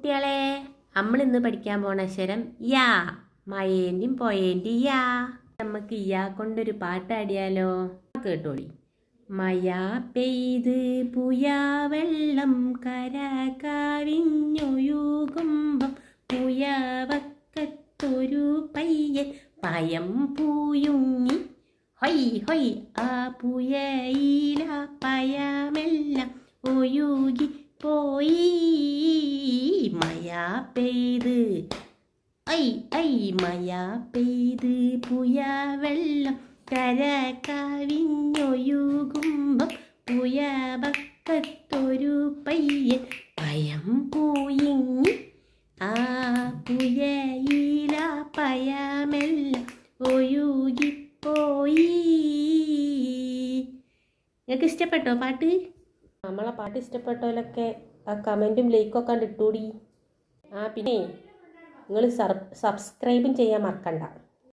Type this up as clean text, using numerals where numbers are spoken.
കുട്ടികളെ നമ്മളിന്ന് പഠിക്കാൻ പോണ അക്ഷരം യാ. മയേന്റെയും പോയേന്റെയും യാ. നമുക്ക് യാ കൊണ്ടൊരു പാട്ടാടിയാലോ? കേട്ടോളി. മഴ പെയ്ത് പുയാ വെള്ളം കര കവിഞ്ഞൊഴുകുമ്പം പുയവക്കത്തൊരു പയ്യൻ പയം പൂയുങ്ങി. ഹൊയ് ഹൊയ് ആ പുയയില പയമെല്ലാം ഒഴുകി പോയി. മഴ പെയ്ത് ഐ ഐ മഴ പെയ്ത് പുയ വെള്ളം കര കവിഞ്ഞൊഴുകുമ്പം പുയവക്കത്തൊരു പയ്യൻ പയം പൂയിങ്ങി. ആ പുയയില പയമെല്ലാം ഒഴുകിപ്പോയി. നിങ്ങൾക്ക് ഇഷ്ടപ്പെട്ടോ പാട്ട്? നമ്മളെ പാട്ട് ഇഷ്ടപ്പെട്ടവരൊക്കെ ആ കമൻറ്റും ലൈക്കൊക്കെ കണ്ടിട്ടൂടി. പിന്നെ നിങ്ങൾ സബ്സ്ക്രൈബും ചെയ്യാൻ മറക്കണ്ട.